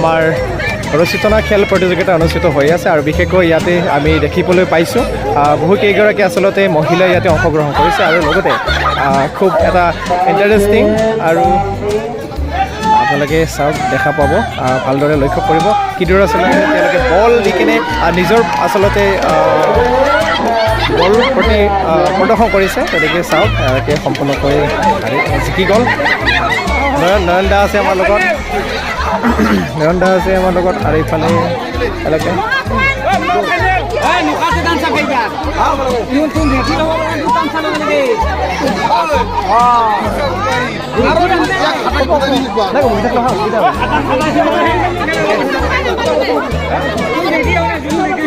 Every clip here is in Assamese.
আমাৰ ৰচিতনা খেল প্ৰতিযোগিতা অনুষ্ঠিত হৈ আছে আৰু বিশেষকৈ ইয়াতে আমি দেখিবলৈ পাইছোঁ বহু কেইগৰাকী আচলতে মহিলাই ইয়াতে অংশগ্ৰহণ কৰিছে আৰু লগতে খুব এটা ইণ্টাৰেষ্টিং আৰু আপোনালোকে চাওক দেখা পাব ভালদৰে লক্ষ্য কৰিব কিদৰে আচলতে তেওঁলোকে বল দি কিনে নিজৰ আচলতে বল প্ৰতি প্ৰদৰ্শন কৰিছে গতিকে চাওক তেওঁলোকে সম্পূৰ্ণকৈ জিকি গ'ল নয়ন দা আছে আমাৰ লগত আৰু ইফালে তেওঁলোকে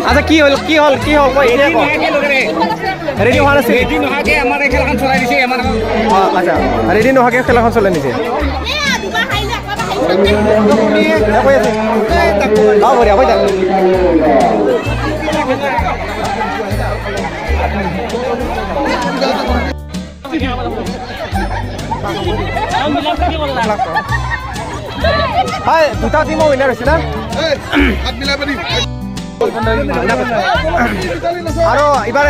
আচ্ছা কি হ'ল ৰেডি হোৱা নাছিল আচ্ছা ৰেডি নোহোৱাকৈ খেলাখন চলাই নিছে হয় দুটা টিমৰ উইনাৰ হৈছে না আৰু এইবাৰ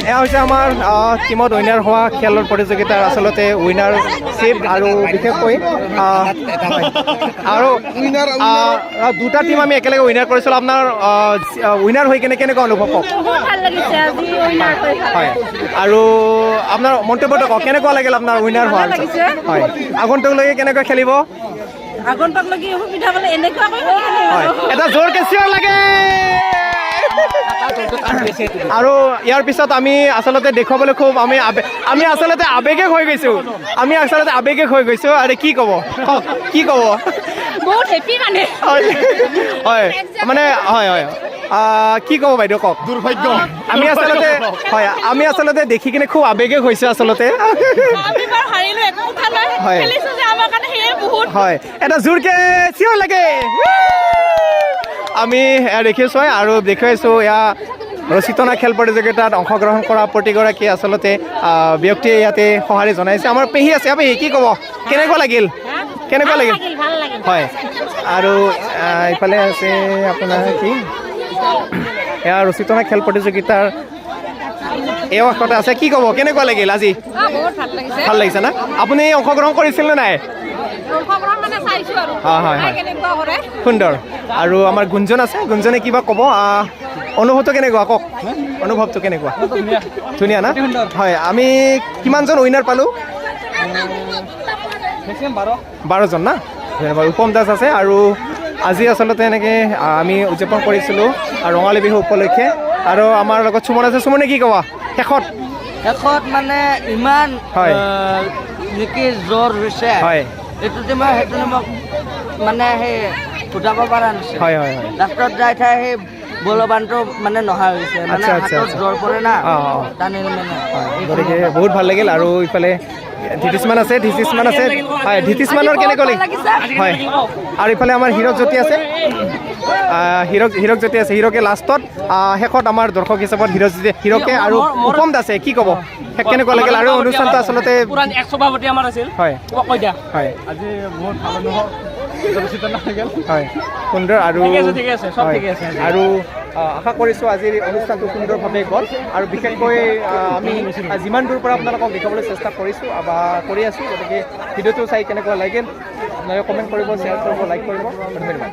এয়া হৈছে আমাৰ টিমত উইনাৰ হোৱা খেলৰ প্ৰতিযোগিতাৰ আচলতে উইনাৰ চিপ আৰু বিশেষকৈ আৰু দুটা টিম আমি একেলগে উইনাৰ কৰিছিলোঁ আপোনাৰ উইনাৰ হৈ কেনে কেনেকুৱা অনুভৱ কওক হয় আৰু আপোনাৰ মন্তব্যটো কওক কেনেকুৱা লাগিল আপোনাৰ উইনাৰ হোৱাৰ হয় আগন্তুকলৈকে কেনেকৈ খেলিব এটা জোৰকে চিঞৰ লাগে আৰু ইয়াৰ পিছত আমি আচলতে দেখুৱাবলৈ খুব আমি আচলতে আৱেগিক হৈ গৈছোঁ আৰু কি ক'ব বহুত হেপী মানে হয় মানে হয় কি ক'ব বাইদেউ কওক দুৰ্ভাগ্য আমি আচলতে দেখি কিনে খুব আৱেগিক হৈছোঁ আচলতে হয় এটা জোৰকে চিঞৰ লাগে আমি দেখিছোঁ আৰু দেখুৱাইছোঁ এয়া ৰচিতনা খেল প্ৰতিযোগিতাত অংশগ্ৰহণ কৰা প্ৰতিগৰাকী আচলতে ব্যক্তিয়ে ইয়াতে সঁহাৰি জনাইছে আমাৰ পেহী আছে পেহী কি ক'ব কেনেকুৱা লাগিল হয় আৰু ইফালে আছে আপোনাৰ কি এয়া ৰচিতনা খেল প্ৰতিযোগিতাৰ এও কাষতে আছে কি ক'ব কেনেকুৱা লাগিল আজি ভাল লাগিছে না আপুনি অংশগ্ৰহণ কৰিছিল নে নাই হয় সুন্দৰ আৰু আমাৰ গুঞ্জন আছে গুঞ্জনে কিবা ক'ব অনুভৱটো কেনেকুৱা কওক অনুভৱটো কেনেকুৱা ধুনীয়া না হয় আমি কিমানজন উইনাৰ পালোঁ 12জন না ৰূপম দাস আছে আৰু আজি আচলতে এনেকৈ আমি উদযাপন কৰিছিলোঁ ৰঙালী বিহু উপলক্ষে আৰু আমাৰ লগত সুমন আছে সুমনে কি ক'ব শেষত মানে ইমান হয় নেকি জ্বৰ হৈছে হয় সেইটো মোক মানে সেই ফুটাব পৰা নাছিল হয় ডাক্তৰত যাই ঠাই সেই বলবানটো মানে নহা হৈছে মানে হাতত জ্বৰ পৰে না টানিল মানে গতিকে বহুত ভাল লাগিল আৰু ইফালে ধিতিছমান আছে হয় ধিতিছমানৰ কেনেকুৱা লাগিল হয় আৰু ইফালে আমাৰ হীৰক জ্যোতি আছে হীৰকে লাষ্টত শেষত আমাৰ দৰ্শক হিচাপত হীৰকে আৰু উপম দাসে কি ক'ব কেনেকুৱা লাগিল আৰু অনুষ্ঠানটো আচলতে হয় আজি বহুত ভাল অনুভৱ হয় সুন্দৰ আৰু আৰু আশা কৰিছোঁ আজিৰ অনুষ্ঠানটো সুন্দৰভাৱে গ'ল আৰু বিশেষকৈ আমি যিমান দূৰ পৰা আপোনালোকক দেখাবলৈ চেষ্টা কৰিছোঁ বা কৰি আছোঁ গতিকে ভিডিঅ'টো চাই কেনেকুৱা লাগিল আপোনালোকে কমেণ্ট কৰিব শ্বেয়াৰ কৰিব লাইক কৰিব ধন্যবাদ